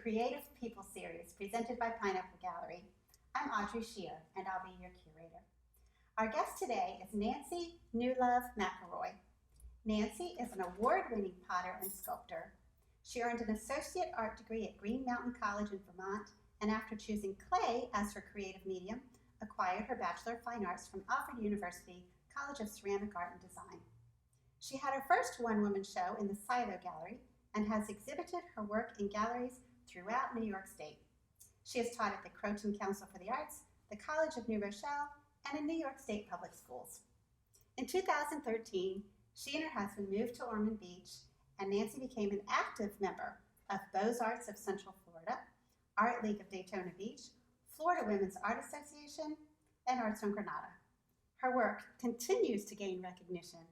Creative People series presented by Pineapple Gallery. I'm Audrey Shear, and I'll be your curator. Our guest today is Nancy Newlove McElroy. Nancy is an award-winning potter and sculptor. She earned an associate art degree at Green Mountain College in Vermont, and after choosing clay as her creative medium, acquired her Bachelor of Fine Arts from Alfred University College of Ceramic Art and Design. She had her first one-woman show in the Silo Gallery and has exhibited her work in galleries throughout New York State. She has taught at the Croton Council for the Arts, the College of New Rochelle, and in New York State public schools. In 2013, she and her husband moved to Ormond Beach, and Nancy became an active member of Beaux-Arts of Central Florida, Art League of Daytona Beach, Florida Women's Art Association, and Arts on Granada. Her work continues to gain recognition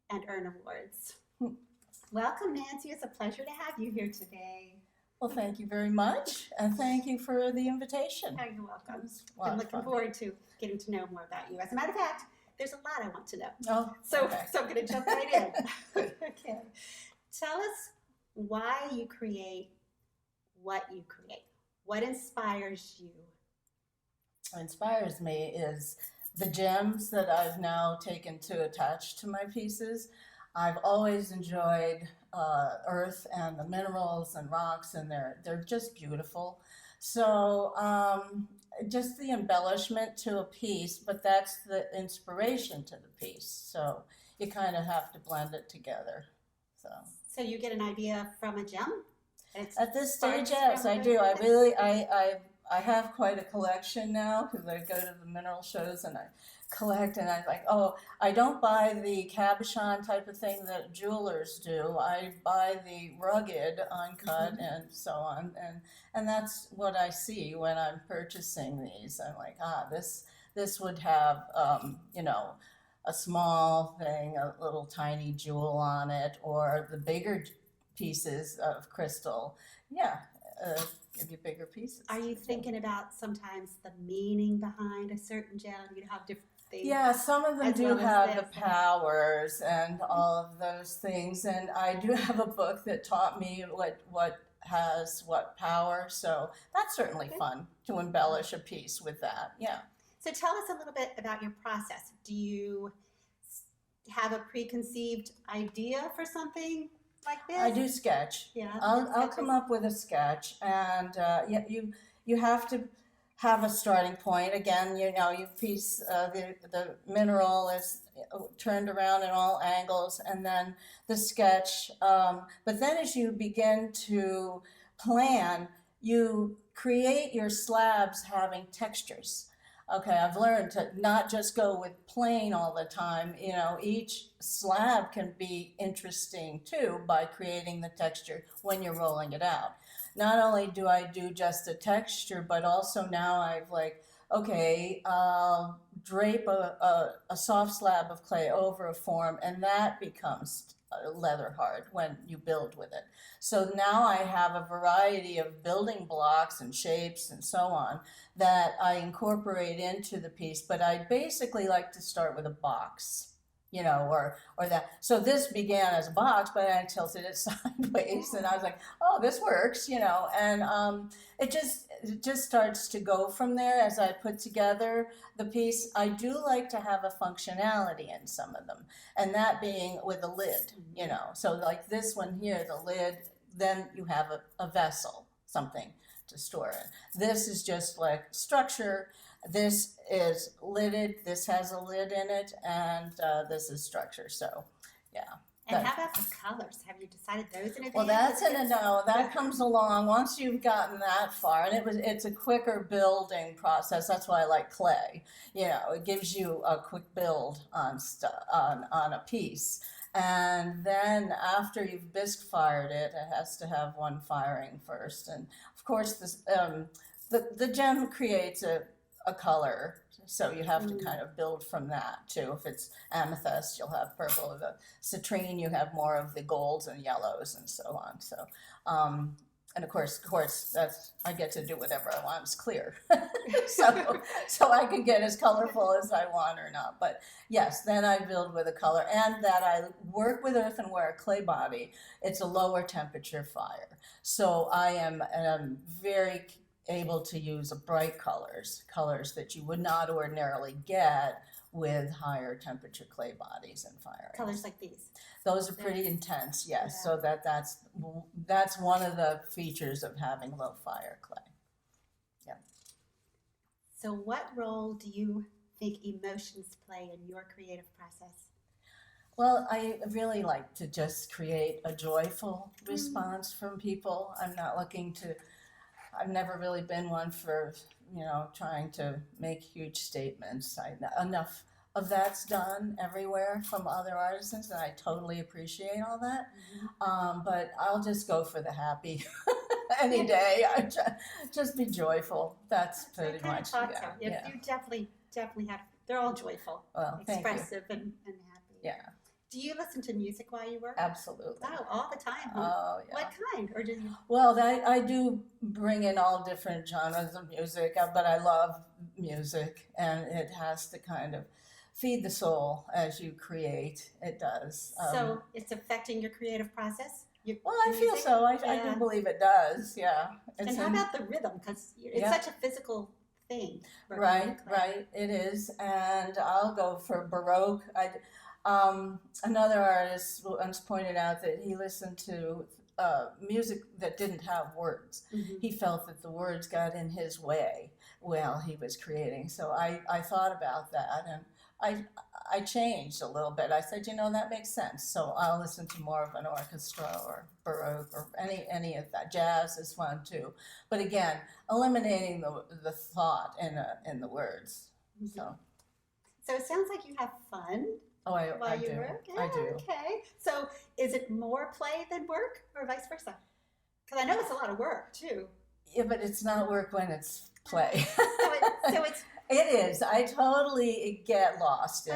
and earn awards. Welcome, Nancy. It's a pleasure to have you here today. Well, thank you very much, and thank you for the invitation. Oh, you're welcome. I'm looking forward to getting to know more about you. As a matter of fact, there's a lot I want to know. Oh, so, okay. so I'm going to jump right in. Okay. Tell us why you create what you create. What inspires you? What inspires me is the gems that I've now taken to attach to my pieces. I've always enjoyed earth and the minerals and rocks, and they're just beautiful. So just the embellishment to a piece, but that's the inspiration to the piece. So you kind of have to blend it together. So you get an idea from a gem? At this stage, yes, I do. I have quite a collection now because I go to the mineral shows and I collect, and I'm like, oh, I don't buy the cabochon type of thing that jewelers do. I buy the rugged, uncut, and so on, and that's what I see when I'm purchasing these. I'm like, this would have, a small thing, a little tiny jewel on it, or the bigger pieces of crystal. Yeah. Give you bigger pieces. Are you thinking about sometimes the meaning behind a certain gem? You have different things. Yeah, some of them do have the powers and all of those things. And I do have a book that taught me what has what power. So that's certainly fun to embellish a piece with that. Yeah. So tell us a little bit about your process. Do you have a preconceived idea for something like this? I do sketch. Yeah, I'll come up with a sketch, and you have to have a starting point. Again, you piece the mineral is turned around in all angles, and then the sketch. But then, as you begin to plan, you create your slabs having textures. Okay, I've learned to not just go with plain all the time. Each slab can be interesting too by creating the texture when you're rolling it out. Not only do I do just a texture, but also now I've drape a soft slab of clay over a form, and that becomes leather hard when you build with it. So now I have a variety of building blocks and shapes and so on that I incorporate into the piece, but I basically like to start with a box, or that. So this began as a box, but I tilted it sideways, and I was like, oh, this works, and it just starts to go from there as I put together the piece. I do like to have a functionality in some of them, and that being with a lid, So like this one here, the lid, then you have a vessel, something to store it. This is just like structure. This is lidded. This has a lid in it, and this is structure. So, yeah. And how about the colors? Have you decided those in advance? Well, that comes along once you've gotten that far, and it's a quicker building process. That's why I like clay. It gives you a quick build on a piece. And then after you've bisque fired it, it has to have one firing first. And of course, the gem creates a color, so you have to kind of build from that too. If it's amethyst, you'll have purple. If it's citrine, you have more of the golds and yellows and so on. So and of course, that's I get to do whatever I want. It's clear, so I can get as colorful as I want or not. But yes, then I build with a color, and that I work with earthenware clay body. It's a lower temperature fire, so I am very able to use bright colors that you would not ordinarily get with higher temperature clay bodies and fire. Colors like these. Those are pretty intense, yes. Yeah. So that's one of the features of having low fire clay. Yeah. So what role do you think emotions play in your creative process? Well, I really like to just create a joyful response from people. I'm not looking to, I've never really been one for, trying to make huge statements. Enough of that's done everywhere from other artisans, and I totally appreciate all that. But I'll just go for the happy any day. I just be joyful. That's pretty much. You definitely have. They're all joyful, expressive, and happy. Yeah. Do you listen to music while you work? Absolutely. Oh, all the time. Huh? Oh, yeah. What kind? Or do you? Well, I do bring in all different genres of music, but I love music, and it has to kind of feed the soul as you create. It does. So it's affecting your creative process? Well, I feel so. I do believe it does, yeah. And how about the rhythm? Because it's such a physical thing. Right, it is. And I'll go for Baroque. Another artist once pointed out that he listened to music that didn't have words. He felt that the words got in his way while he was creating. So I thought about that, and I changed a little bit. I said, that makes sense. So I'll listen to more of an orchestra or Baroque or any of that. Jazz is fun too. But again, eliminating the thought in the words. So it sounds like you have fun. Oh, I do. Work? Yeah, I do. Okay. So is it more play than work, or vice versa? Because I know it's a lot of work too. Yeah, but it's not work when it's play. So it's. It is. I totally get lost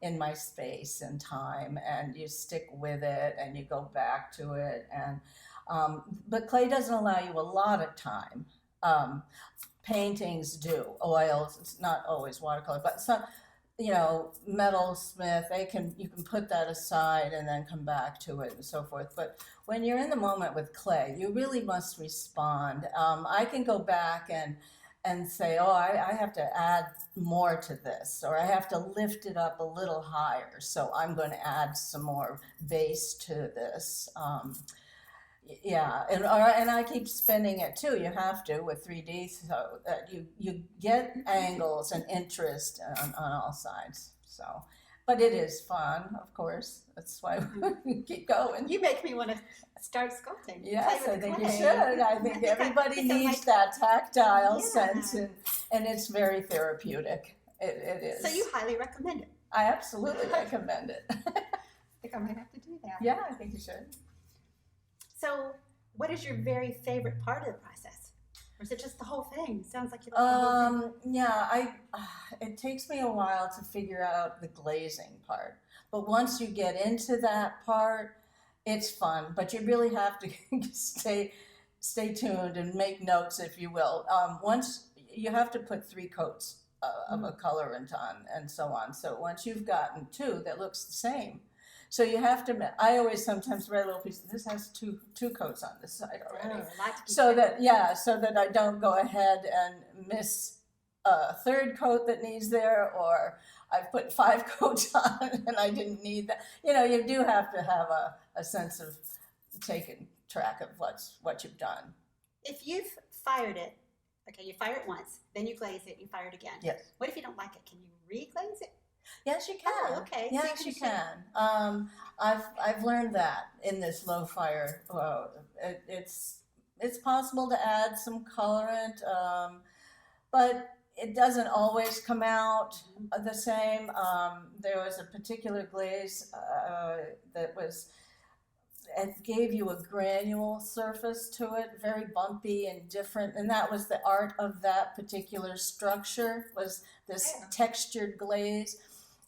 in my space and time, and you stick with it, and you go back to it. And but clay doesn't allow you a lot of time. Paintings do. Oils. It's not always watercolor, but some. Metalsmith, you can put that aside and then come back to it and so forth. But when you're in the moment with clay, you really must respond. I can go back and say, I have to add more to this, or I have to lift it up a little higher, so I'm going to add some more bass to this. And I keep spinning it too. You have to with 3D, so that you get angles and interest on all sides. So, but it is fun, of course. That's why we keep going. You make me want to start sculpting. Yes, I think you should. I think everybody needs that tactile sense, and it's very therapeutic. It is. So you highly recommend it? I absolutely recommend it. I think I might have to do that. Yeah, I think you should. So, what is your very favorite part of the process? Or is it just the whole thing? Sounds like you like the whole thing. Yeah, it takes me a while to figure out the glazing part. But once you get into that part, it's fun. But you really have to stay tuned and make notes, if you will. Once you have to put 3 coats of a colorant on and so on. So once you've gotten 2 that looks the same, so you have to. I always sometimes write a little piece. This has two coats on this side already, so that I don't go ahead and miss a 3rd coat that needs there, or I've put 5 coats on and I didn't need that. You do have to have a sense of taking track of what you've done. If you've fired it, okay, you fire it once, then you glaze it, you fire it again. Yes. What if you don't like it? Can you re-glaze it? Yes, you can. Oh, okay. Yes, so you can. I've learned that in this low fire. It's possible to add some colorant, but it doesn't always come out the same. There was a particular glaze it gave you a granule surface to it, very bumpy and different, and that was the art of that particular structure, was this textured glaze.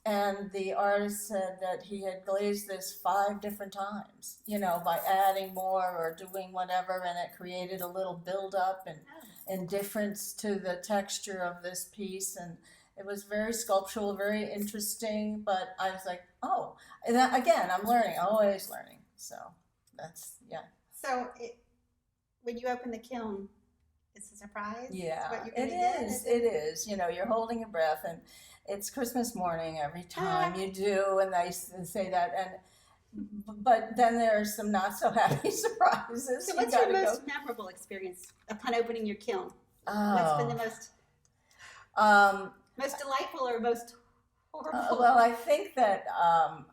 And the artist said that he had glazed this 5 different times, by adding more or doing whatever, and it created a little buildup and difference to the texture of this piece. And it was very sculptural, very interesting, but I was like, oh, and again, I'm learning, always learning. So that's, yeah. So when you open the kiln, it's a surprise? Yeah, What you're it gonna is. get? It is. You're holding your breath, and it's Christmas morning every time you do, and they say that. But then there's some not so happy surprises. So what's your most memorable experience upon opening your kiln? What's been the most delightful or most horrible? Well, I think that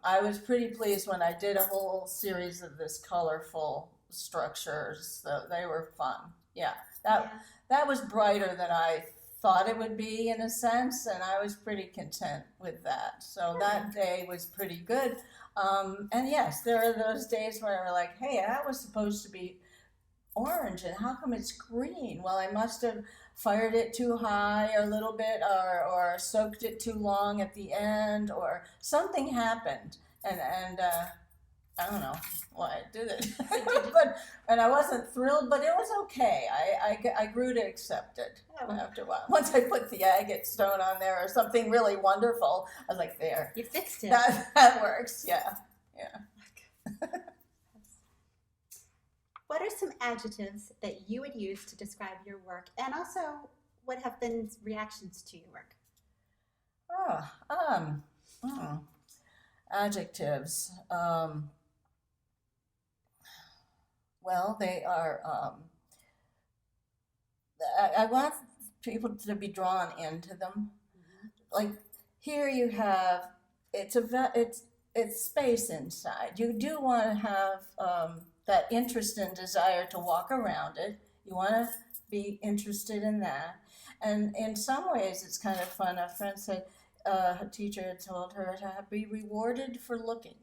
I was pretty pleased when I did a whole series of this colorful structures. So they were fun. Yeah, that was brighter than I thought it would be in a sense, and I was pretty content with that. So that day was pretty good. And yes, there are those days where we're like, hey, that was supposed to be orange, and how come it's green? Well, I must have fired it too high a little bit, or soaked it too long at the end, or something happened, and I don't know why I did it, and I wasn't thrilled, but it was okay. I grew to accept it after a while. Once I put the agate stone on there or something really wonderful, I was like, there. You fixed it. That works, yeah. What are some adjectives that you would use to describe your work, and also what have been reactions to your work? Adjectives. Well, they are. I want people to be drawn into them. Mm-hmm. Like here, you have it's space inside. You do want to have that interest and desire to walk around it. You want to be interested in that, and in some ways, it's kind of fun. A friend said a teacher had told her to be rewarded for looking.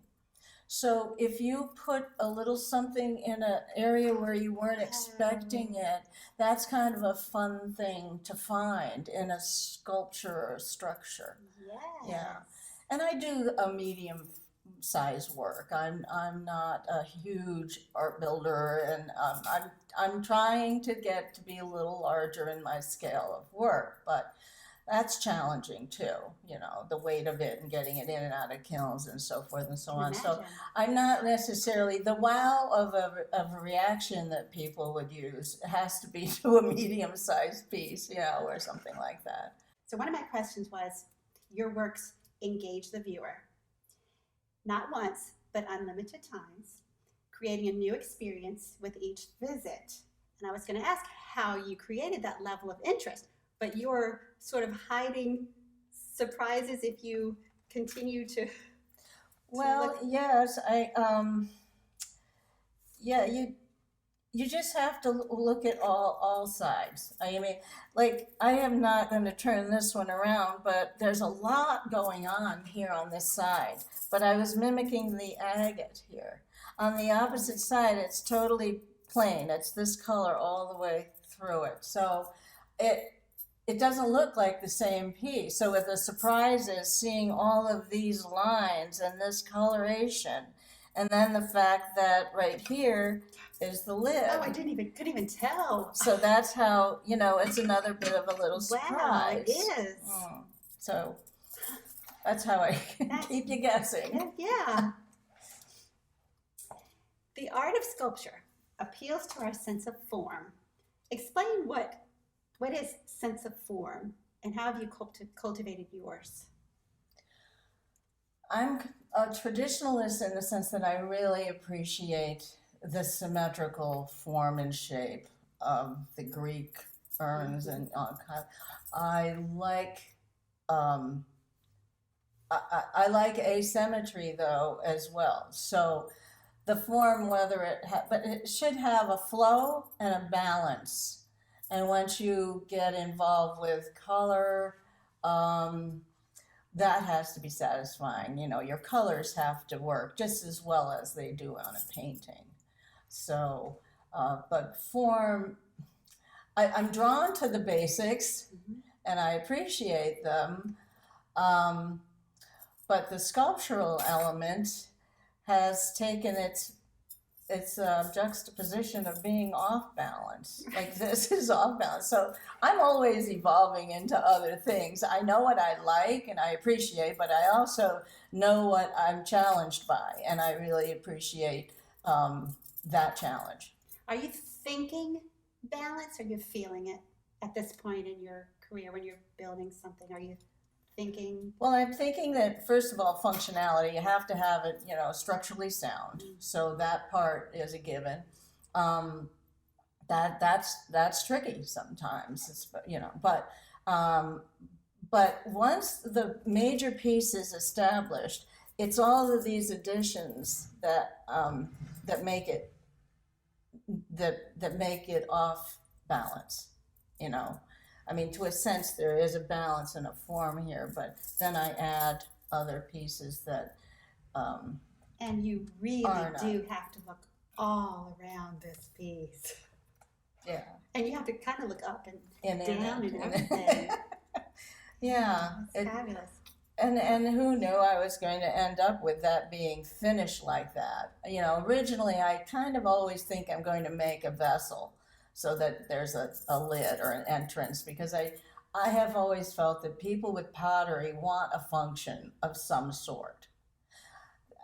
So if you put a little something in an area where you weren't expecting it, that's kind of a fun thing to find in a sculpture or structure. Yes. Yeah. And I do a medium size work. I'm not a huge art builder, and I'm trying to get to be a little larger in my scale of work, but that's challenging too, the weight of it and getting it in and out of kilns and so forth and so on. So I'm not necessarily, the wow of a reaction that people would use has to be to a medium-sized piece, or something like that. So one of my questions was, your works engage the viewer, not once, but unlimited times, creating a new experience with each visit. And I was going to ask how you created that level of interest, but you're sort of hiding surprises if you continue to well, look. Yes, you just have to look at all sides. I mean, like, I am not going to turn this one around, but there's a lot going on here on this side. But I was mimicking the agate here. On the opposite side, it's totally plain. It's this color all the way through it. So it doesn't look like the same piece. So with the surprise is seeing all of these lines and this coloration, and then the fact that right here is the lid. Oh, I couldn't even tell. So that's how, it's another bit of a little surprise. Wow, it is. So that's how I keep you guessing. Yeah. The art of sculpture appeals to our sense of form. Explain what is sense of form, and how have you cultivated yours? I'm a traditionalist in the sense that I really appreciate the symmetrical form and shape of the Greek urns, and I like I like asymmetry though as well. So the form, but it should have a flow and a balance. And once you get involved with color, that has to be satisfying. Your colors have to work just as well as they do on a painting. So, but form, I'm drawn to the basics, and I appreciate them. but the sculptural element has taken its juxtaposition of being off balance. Like this is off balance. So I'm always evolving into other things. I know what I like and I appreciate, but I also know what I'm challenged by, and I really appreciate that challenge. Are you thinking balance, or are you feeling it at this point in your career when you're building something? Are you thinking? Well, I'm thinking that first of all, functionality. You have to have it, structurally sound. So that part is a given. That's tricky sometimes. It's, but once the major piece is established, it's all of these additions that make it off balance. I mean, to a sense, there is a balance and a form here, but then I add other pieces that and you really do have to look all around this piece. Yeah. And you have to kind of look up and down and in everything. Yeah. It's fabulous. And who knew I was going to end up with that being finished like that? Originally I kind of always think I'm going to make a vessel so that there's a lid or an entrance, because I have always felt that people with pottery want a function of some sort.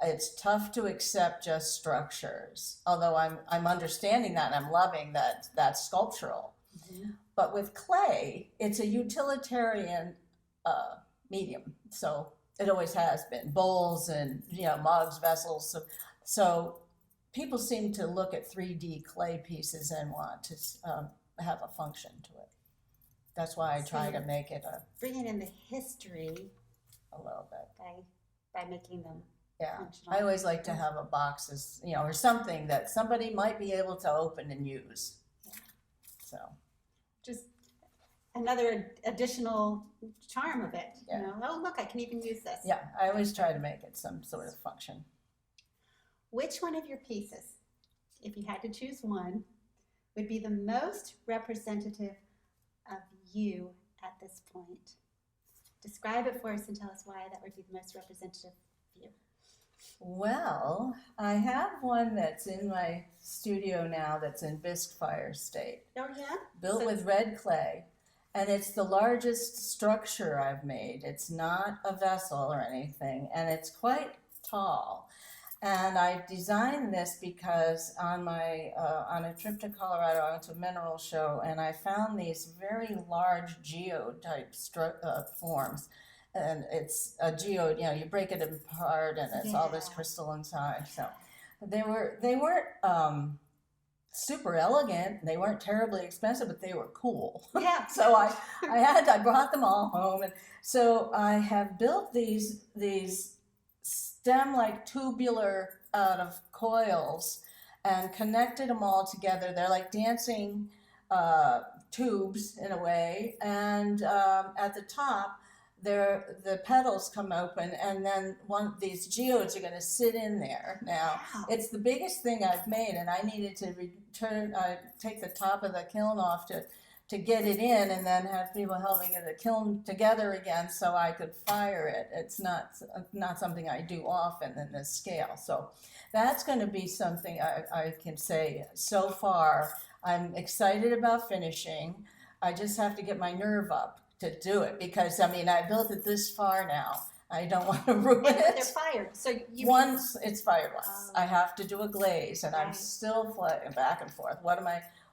It's tough to accept just structures, although I'm understanding that and I'm loving that that's sculptural. Mm-hmm. But with clay, it's a utilitarian medium, so it always has been. Bowls and mugs, vessels. So people seem to look at 3D clay pieces and want to have a function to it. That's why I try to make it bringing in the history a little bit by making them. Yeah, functional. I always like to have a box, or something that somebody might be able to open and use. Yeah. So, just another additional charm of it. Yeah. Oh look, I can even use this. Yeah, I always try to make it some sort of function. Which one of your pieces, if you had to choose one, would be the most representative of you at this point? Describe it for us and tell us why that would be the most representative of you. Well, I have one that's in my studio now that's in bisque fire state. Oh yeah? Built with red clay. And it's the largest structure I've made. It's not a vessel or anything, and it's quite tall. And I designed this because on a trip to Colorado, I went to a mineral show, and I found these very large geode-type forms. And it's a geode, you break it apart, and it's all this crystal inside. So they weren't super elegant. They weren't terribly expensive, but they were cool. Yeah. So I brought them all home, and so I have built these stem-like tubular out of coils and connected them all together. They're like dancing tubes in a way, and at the top, the petals come open, and then these geodes are going to sit in there. Now, it's the biggest thing I've made, and I needed to take the top of the kiln off to get it in, and then have people help me get the kiln together again so I could fire it. It's not something I do often in this scale. So that's going to be something I can say so far. I'm excited about finishing. I just have to get my nerve up to do it, because I built it this far now. I don't want to ruin it. They're fired. So once it's fired once. I have to do a glaze, and I'm still flying back and forth.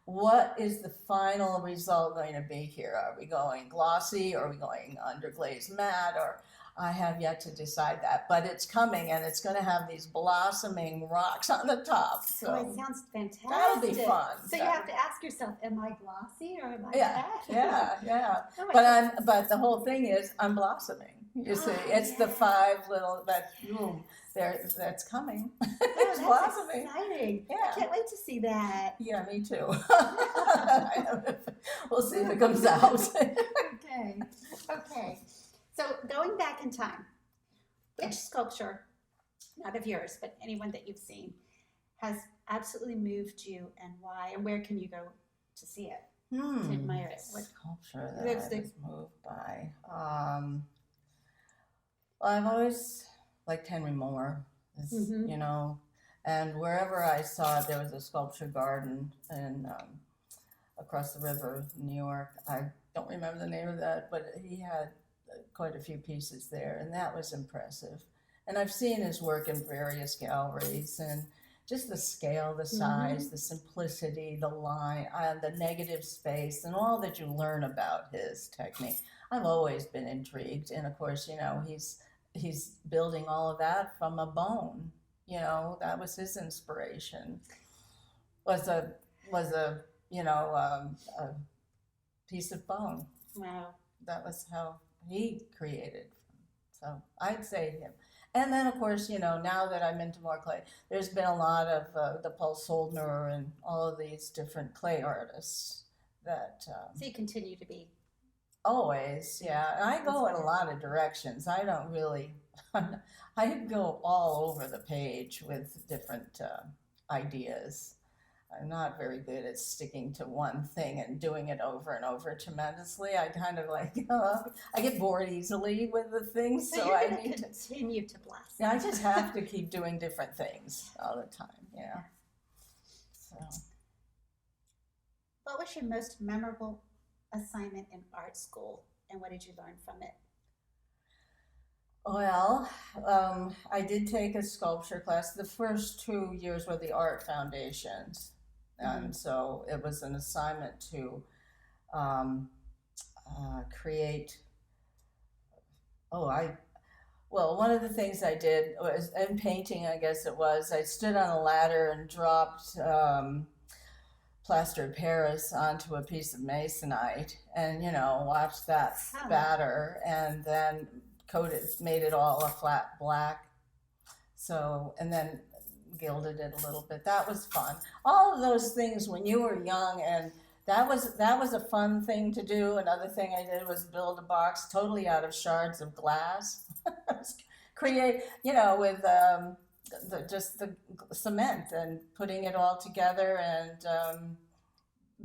What is the final result going to be here? Are we going glossy, or are we going underglaze matte, or I have yet to decide that, but it's coming, and it's going to have these blossoming rocks on the top. So it sounds fantastic. That'll be fun. So you have to ask yourself, am I glossy or am I Yeah. Oh, but the whole thing is I'm blossoming. You see, it's the 5 little that's coming. It's blossoming. Exciting. Yeah. I can't wait to see that. Yeah, me too. We'll see if it comes out. Okay. So going back in time, which sculpture, not of yours, but anyone that you've seen, has absolutely moved you, and why, and where can you go to see it, to admire it? What sculpture that I was moved by? Well, I've always liked Henry Moore, Mhm. you know, and wherever I saw it, there was a sculpture garden in across the river in New York. I don't remember the name of that, but he had quite a few pieces there, and that was impressive. And I've seen his work in various galleries, and just the scale, the size, Mhm. the simplicity, the line, the negative space, and all that you learn about his technique. I've always been intrigued, and of course, you know, he's building all of that from a bone. You know, that was his inspiration. Was a a piece of bone. Wow. That was how he created. So I'd say him. And then, of course, you know, now that I'm into more clay, there's been a lot of the Paul Soldner and all of these different clay artists that So you continue to be. always, yeah. And I go in a lot of directions. I don't really, I go all over the page with different ideas. I'm not very good at sticking to one thing and doing it over and over tremendously. I kind of like, I get bored easily with the things, So so you're I going to need to. continue to bless. Yeah, I just have to keep doing different things all the time. Yeah. So, What was your most memorable assignment in art school, and what did you learn from it? well, I did take a sculpture class. The first 2 years were the art foundations, and so it was an assignment to um, create. Oh, well, one of the things I did was in painting, I guess it was, I stood on a ladder and dropped plaster of Paris onto a piece of masonite and, you know, watched that spatter and then made it all a flat black. So, and then gilded it a little bit. That was fun. All of those things when you were young, and that was a fun thing to do. Another thing I did was build a box totally out of shards of glass. Create, you know, with just the cement and putting it all together and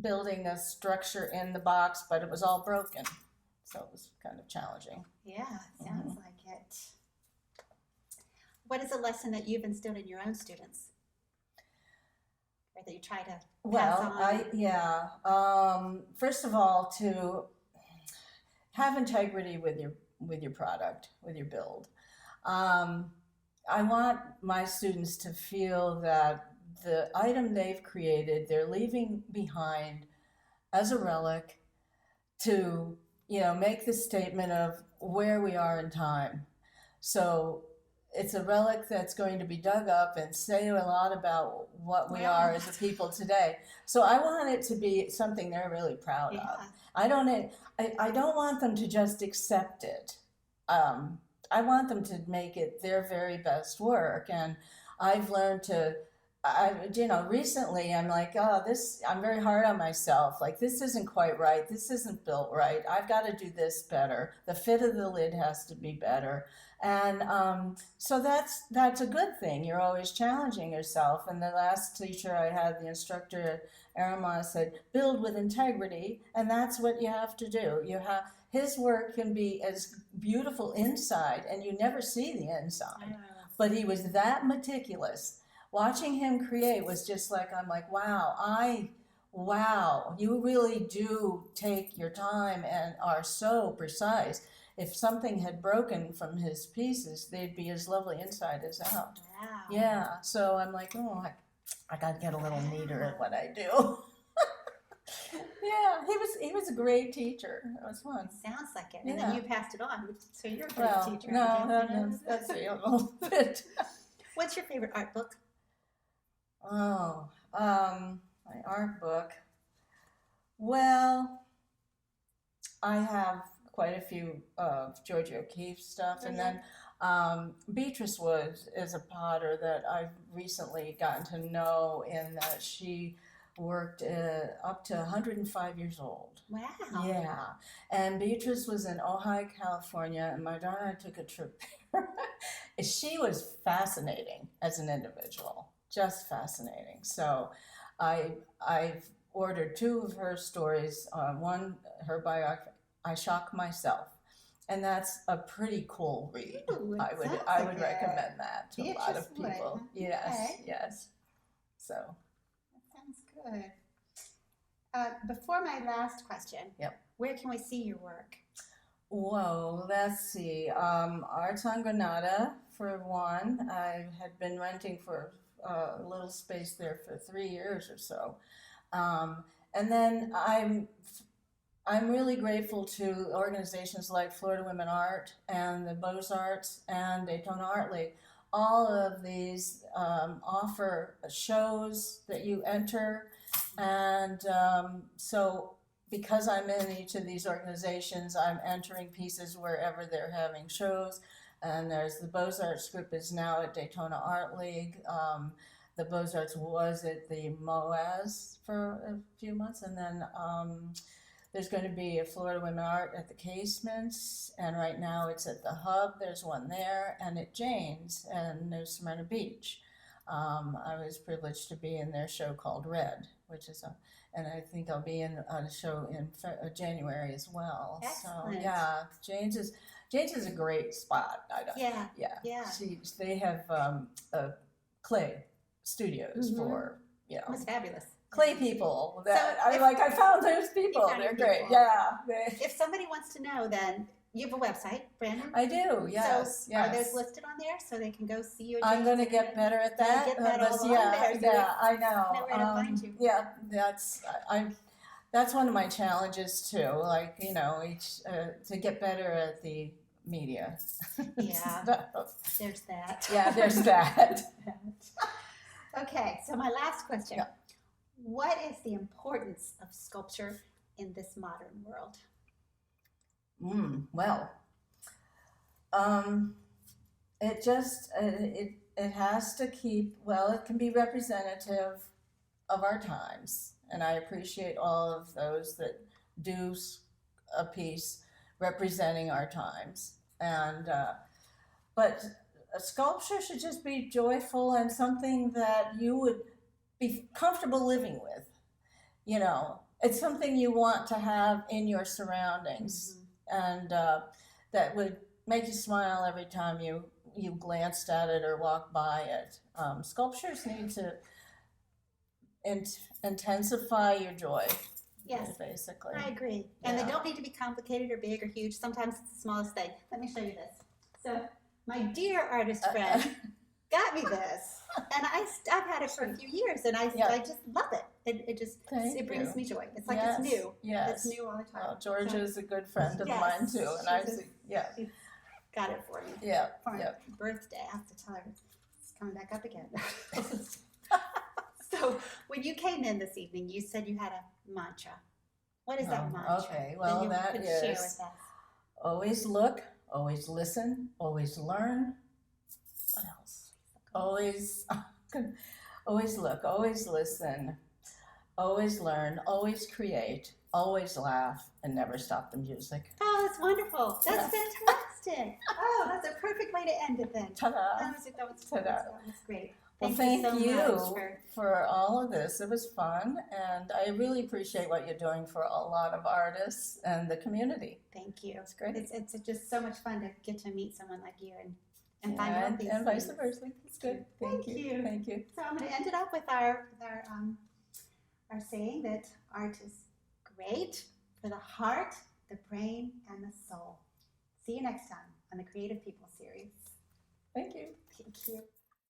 building a structure in the box, but it was all broken. So it was kind of challenging. Yeah, sounds like it. What is a lesson that you've instilled in your own students, or that you try to pass on? First of all, to have integrity with your product, with your build. I want my students to feel that the item they've created, they're leaving behind as a relic to, you know, make the statement of where we are in time. So it's a relic that's going to be dug up and say a lot about what we are as a people today. So I want it to be something they're really proud of. I don't want them to just accept it. I want them to make it their very best work. And I've learned recently I'm like, I'm very hard on myself. Like, this isn't quite right. This isn't built right. I've got to do this better. The fit of the lid has to be better. And so that's a good thing. You're always challenging yourself. And the last teacher I had, the instructor at Aramon, said, build with integrity. And that's what you have to do. His work can be as beautiful inside, and you never see the inside. But he was that meticulous. Watching him create was just like, I'm like, wow, you really do take your time and are so precise. If something had broken from his pieces, they'd be as lovely inside as out. Wow. Yeah, so I'm like, I got to get a little neater at what I do. Yeah, he was a great teacher. It was fun. Sounds like it. And then you passed it on, so you're a great teacher. No, that's a little bit. What's your favorite art book? Oh, my art book. Well, I have quite a few of Georgia O'Keeffe stuff, and then Beatrice Wood is a potter that I've recently gotten to know, in that she worked up to 105 years old. Wow. Yeah. And Beatrice was in Ojai, California, and my daughter and I took a trip there. She was fascinating as an individual, just fascinating. So I've ordered two of her stories. One, her biography, I Shock Myself. And that's a pretty cool read. Ooh, it I would sounds I like would it. recommend that to a lot Beatrice of would, people. huh? Yes, Okay. yes. So, That sounds good. Before my last question, Yep. Where can we see your work? whoa, let's see. Arts on Granada for one. I had been renting for a little space there for 3 years or so. And then I'm really grateful to organizations like Florida Women Art and the Beaux-Arts and Daytona Art League. All of these offer shows that you enter, and so because I'm in each of these organizations, I'm entering pieces wherever they're having shows. And there's the Beaux-Arts group is now at Daytona Art League. The Beaux-Arts was at the MOAS for a few months, and then there's going to be a Florida Women Art at the Casements, and right now it's at the Hub. There's one there, and at Jane's and New Smyrna Beach. I was privileged to be in their show called Red, which is and I think I'll be in a show in January as well. Excellent. So yeah, Jane's is a great spot. Yeah. Yeah. They have clay studios for That's fabulous. clay people. That So I found those people. found They're your great. people. Yeah. If somebody wants to know, then you have a website, Brandon. I do. Yes. So yes. are those listed on there so they can go see you? I'm going to get better at that. Get that all on yeah, there so yeah, I know. know where to find you. Yeah, that's one of my challenges too. Like to get better at the media. Yeah. There's that. Yeah, there's that. Okay, so my last question. Yeah. What is the importance of sculpture in this modern world? Well, it just it has to keep. Well, it can be representative of our times, and I appreciate all of those that do a piece representing our times. And but a sculpture should just be joyful and something that you would be comfortable living with. It's something you want to have in your surroundings, and that would make you smile every time you glanced at it or walked by it. Sculptures need to intensify your joy. Yes, basically. I agree. And Yeah. they don't need to be complicated or big or huge. Sometimes it's the smallest thing. Let me show you this. So my dear artist friend got me this, and I've had it for a few years, and I just love it. It brings me joy. It's like it's new. Yes. It's new all the time. Well, Georgia is a good friend of Yes, mine too, and she's got it for me. Yeah. For my Yeah. birthday. I have to tell her it's coming back up again. So when you came in this evening, you said you had a mantra. What is that mantra? Okay, well, you that could share is with us? always look, always listen, always learn. What else? Always look, always listen, always learn, always create, always laugh, and never stop the music. Oh, that's wonderful. That's fantastic. Oh, that's a perfect way to end it then. Ta-da! That was great. Well, Thank thank you so you much for all of this. It was fun, and I really appreciate what you're doing for a lot of artists and the community. Thank you. It's great. It's just so much fun to get to meet someone like you and find out these and vice things. versa. It's good. Thank you. Thank you. So I'm going to end it up with our saying that art is great for the heart, the brain, and the soul. See you next time on the Creative People series. Thank you. Thank you.